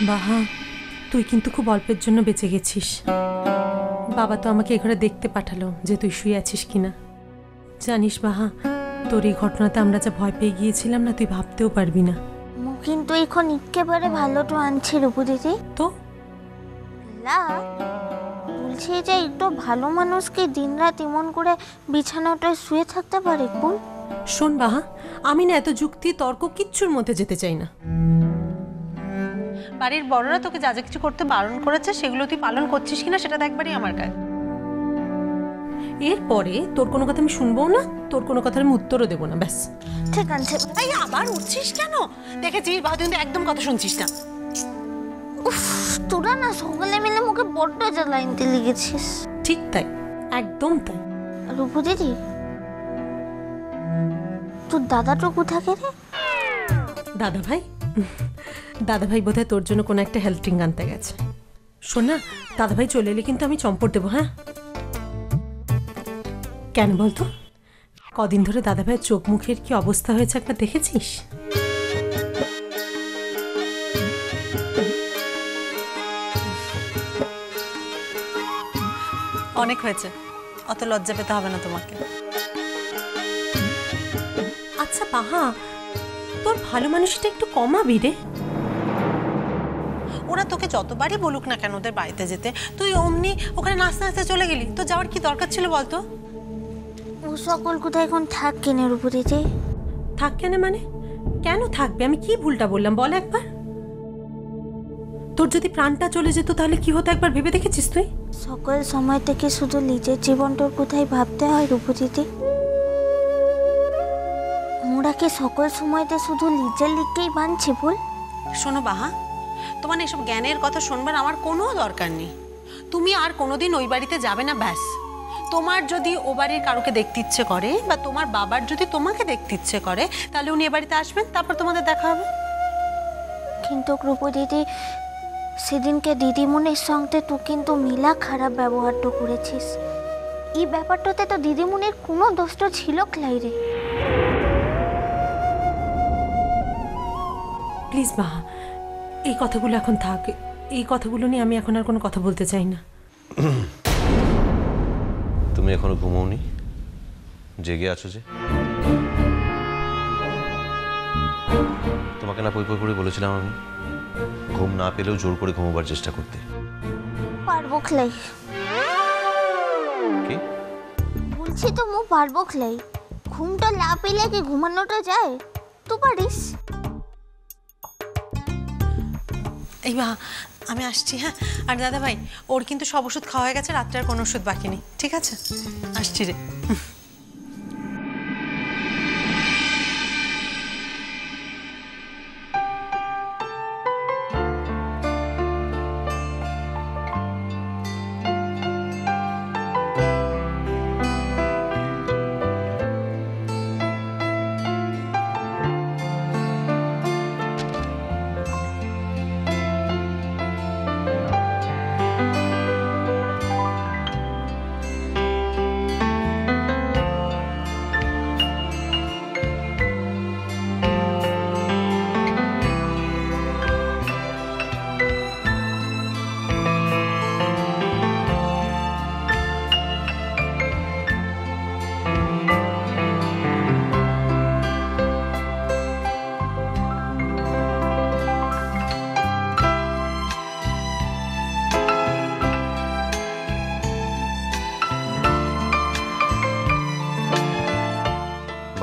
বাহা, তুই কিন্তু খুব অল্পের জন্য বেঁচে গেছিস। বাবা তো আমাকে এ ঘরে দেখতে পাঠালো যে তুই শুয়ে আছিস কিনা। জানিস বাহা, তোর এই ঘটনাতে আমরা যা ভয় পেয়ে গিয়েছিলাম না, তুই ভাবতেও পারবি না। কিন্তু এখন একেবারে ভালোটা আনছি রূপু দিদি। তো লা বলছি যে একটু ভালো মানুষকে দিনরাত এমন করে বিছানাটায় শুয়ে থাকতে পারে কোন? শোন বাহা, আমি না এত যুক্তি তর্ক কিচ্ছুর মধ্যে যেতে চাই না। বাড়ির বড়রা তোকে যা যা কিছু করতে বারণ করেছে সেগুলো তুই পালন করছিস কিনা সেটা দেখবারই আমার কাজ। এরপরে তোর কোনো কথা আমি শুনবো না, তোর কোনো কথার আমি উত্তরও দেবো না, ব্যাস। ঠিক আছে। এই আবার উঠছিস কেন? দেখেছিস বাহা, তুই কিন্তু একদম কথা শুনছিস না। উফ, তোরা না সকলে মিলে মুখে বড্ড জ্বালাইতে লেগেছিস। ঠিক তাই, একদম তাই। রূপু দিদি, তোর দাদাটা কোথায় রে? দাদা ভাই? দাদা ভাই বোধহয় তোর জন্য কোনো একটা হেলথ ড্রিঙ্ক আনতে গেছে। শোন না, দাদা ভাই চলে এলে কিন্তু আমি চম্পট দেবো। হ্যাঁ, কেন বলতো? কদিন ধরে দাদা ভাইয়ের চোখ মুখের কি অবস্থা হয়েছে একবার দেখেছিস? অনেক হয়েছে, অত লজ্জা পেতে হবে না তোমাকে। আচ্ছা বাহা, তোর ভালো মানুষটা একটু কমাবি রে। ওরা তোকে যতবারই বলুক না কেন ওদের বাড়িতে যেতে, তুই অমনি ওখানে নাচতে নাচতে চলে গেলি। তো যাওয়ার কি দরকার ছিল বলতো? ও সকল কোথায় এখন থাক কেনে রূপু দিদি? থাক কেন মানে? কেন থাকবে? আমি কি ভুলটা বললাম বল একবার? তোর যদি প্রাণটা চলে যেত তাহলে কি হতো একবার ভেবে দেখেছিস তুই? সকল সময় থেকে শুধু নিজের জীবনটার কোথায় ভাবতে হয় রূপু দিদি? আমরা কি সকল সময়তে শুধু নিজের লিখকেই বানছি বল? শোনো বাহা, তোমার এসব জ্ঞানের কথা শুনবার আমার কোনো দরকার নেই। তুমি আর কোনোদিন ওই বাড়িতে যাবে না, ব্যাস। তোমার যদি ও বাড়ির কারোকে দেখতে ইচ্ছে করে বা তোমার বাবার যদি তোমাকে দেখতে ইচ্ছে করে তাহলে উনি এ বাড়িতে আসবেন, তারপর তোমাদের দেখা হবে। কিন্তু রূপু দিদি, সেদিনকে দিদিমণির সঙ্গে তুই কিন্তু মিলা খারাপ ব্যবহারটা করেছিস। এই ব্যাপারটাতে তো দিদিমণির কোনো দোষ ছিল ক্লাই রে। প্লিজ বাহা, এই কথাগুলো এখন থাক। এই কথাগুলো নিয়ে আমি এখন আর কোনো কথা বলতে চাই না। তুমি এখনো ঘুমোওনি? জেগে আছো যে? তোমাকে না পই পই করে বলেছিলাম আমি ঘুম না পেলেও জোর করে ঘুমোবার চেষ্টা করতে। পারবো ক্লাই। কি বলছি তো মু পারবো ক্লাই। ঘুমটা না পেলে কি ঘুমানোটা যায়? তুই পারিস? এই বাহা, আমি আসছি। হ্যাঁ, আর দাদা ভাই, ওর কিন্তু সব ওষুধ খাওয়া হয়ে গেছে, রাত্রে আর কোনো ওষুধ বাকি নেই, ঠিক আছে? আসছি রে।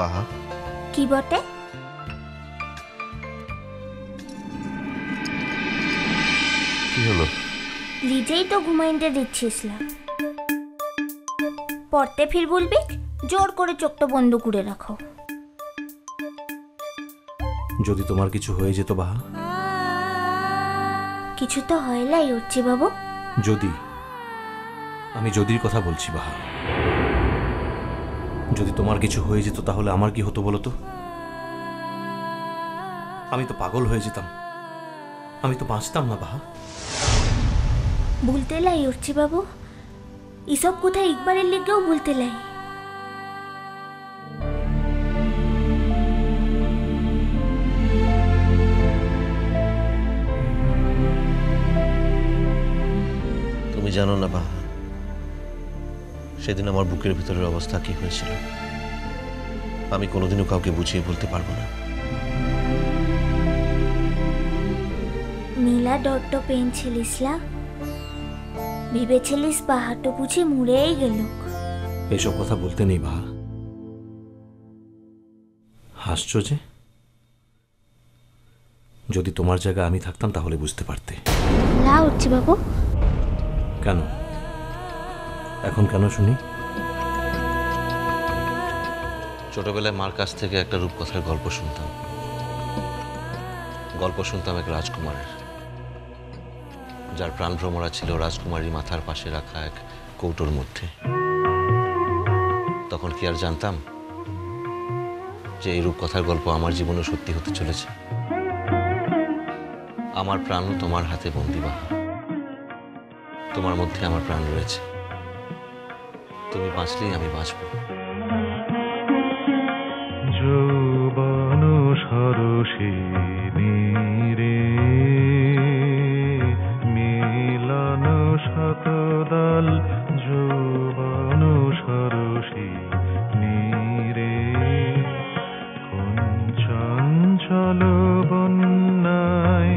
বাহা, কি বটে? কি হলো? নিজেই তো ঘুমাইতে দিচ্ছিস না। পড়তে ফির বলবি জোর করে চোখটা বন্ধ করে রাখো। যদি তোমার কিছু হয়ে যেত বাহা? কিছু তো হয়লাই উঠছি বাবু। যদি, আমি যদির কথা বলছি বাহা। যদি তোমার কিছু হয়ে যেত তাহলে আমার কি হতো বলো তো? আমি তো পাগল হয়ে যেতাম, আমি তো বাঁচতাম না বাহা। ভুলতে লাই উঠছি বাবু, এসব কোথায় একবারের লেগেও ভুলতে লাই। জানো না বাহা, সেদিন আমার বুকের ভিতরের অবস্থা কি হয়েছিল আমি কোনোদিনও কাউকে বুঝিয়ে বলতে পারবো না। নীলা ডট্ট পেয়েছিলিসলা, ভেবেছিলিস বাহাটো বুঝি মুড়েই গেল। এইসব কথা বলতে নেই বাহা। হাসছো যে? যদি তোমার জায়গায় আমি থাকতাম তাহলে বুঝতে পারতে। লা উঠছি বাবু। কেন এখন কেন শুনি? ছোটবেলায় মার কাছ থেকে একটা রূপকথার গল্প শুনতাম। গল্প শুনতাম এক রাজকুমারের, যার প্রাণভ্রমরা ছিল রাজকুমারী মাথার পাশে রাখা এক কৌটোর মধ্যে। তখন কি আর জানতাম যে এই রূপকথার গল্প আমার জীবনে সত্যি হতে চলেছে। আমার প্রাণও তোমার হাতে বন্দী বাহা। তোমার মধ্যে আমার প্রাণ রয়েছে। তুমি বাঁচলেই আমি বাঁচব। যৌবন সরসিনী রে, মিলন শতদল যৌবন সরসিনী রে, কোন চঞ্চল বন্যায়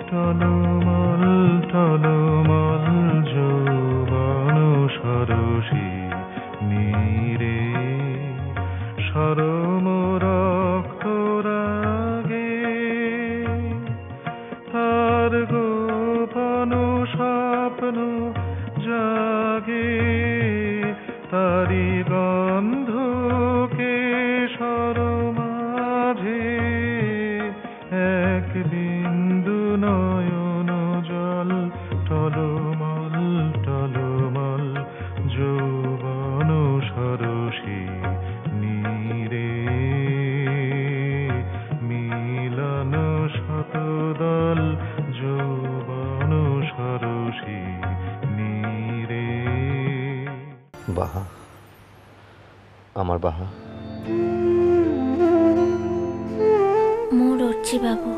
টলমল টলমল যৌবন সরসিনী রে, সরম রক্ত রাগে তার গোপন স্বপ্ন জাগে, তারি গন্ধকে সরমাঝে এক বিন্দু নয়ন জল টলমল টলমল যৌবন সরসিনী রে, মিলন শতদল যৌবন সরসিনী রে। বাহা, আমার বাহা। মোর উঠছি বাবু।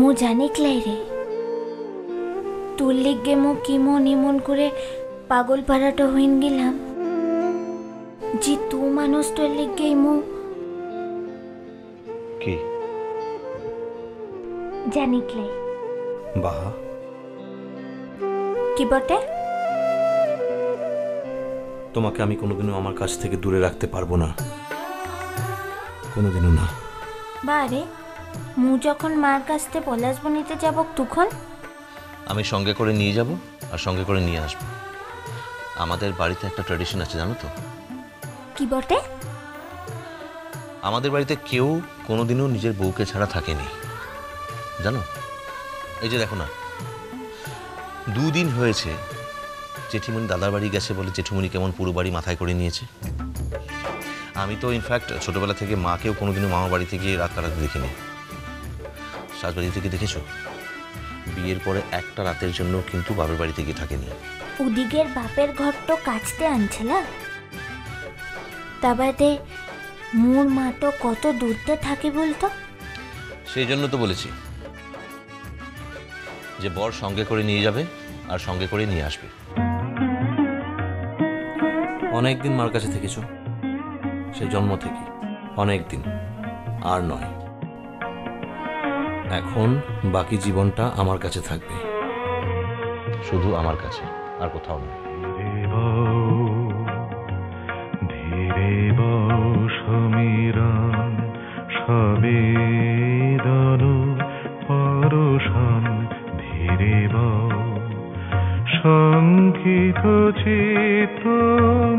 মো জানিকলাই রে, তোর লিগে মো কিমো নিমন করে পাগল পাড়াটা হইন গেলাম, যে তু মানুষটার লিগে মো কি জানিকলাই। বাহা, কি বটে? তোমাকে আমি কোনোদিনও আমার কাছ থেকে দূরে রাখতে পারবো না, কোনোদিনও না। বারে মু যখন মার কাছ থেকে পলাশব নিতে যাব তখন আমি সঙ্গে করে নিয়ে যাব আর সঙ্গে করে নিয়ে আসবো। আমাদের বাড়িতে একটা ট্র্যাডিশন আছে জানো তো? কি বটে? আমাদের বাড়িতে কেউ কোনোদিনও নিজের বউকে ছাড়া থাকেনি জানো। এই যে দেখো না, 2 দিন হয়েছে জেঠিমণি দাদার বাড়ি গেছে বলে জেঠুমণি কেমন পুরো বাড়ি মাথায় করে নিয়েছে। আমি তো ইনফ্যাক্ট ছোটবেলা থেকে মাকেও কোনোদিনও মামা বাড়িতে গিয়ে রাত কাটাতে দেখিনি। শাশুড়ি থেকে দেখেছো, বিয়ের পরে একটা রাতের জন্য কিন্তু বাপের বাড়িতে গিয়ে থাকেনি। উদিগের বাপের ঘর তো কাচতে আনছিলা, তা বাদে মোর মা তো কত দূরতে থাকে বলতো। সেই জন্য তো বলেছি যে বর সঙ্গে করে নিয়ে যাবে আর সঙ্গে করে নিয়ে আসবে। অনেকদিন মার কাছে থেকেছো, সেই জন্ম থেকে অনেকদিন, আর নয়। এখন বাকি জীবনটা আমার কাছে থাকবে, শুধু আমার কাছে, আর কোথাও না। ধীরে বও সমীরণ সবেদন পরশন, ধীরে বও শঙ্কিত চিত্ত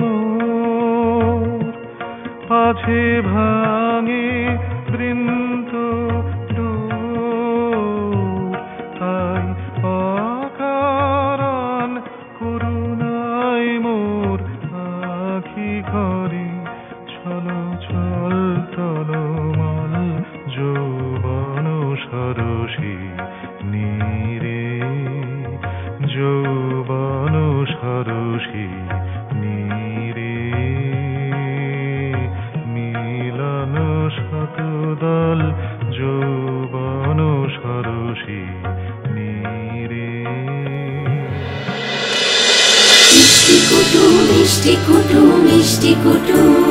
মোর, পাছে ভাঙে বৃন্দ ডোর, তাই অকারণ করুণায় মোর আখি ঘরে ছল ছল টলমল যৌবন সরসিনী রে, যৌবন সরসিনী রে, মিলন শতদল যৌবন সরসিনী রে। কুটুম।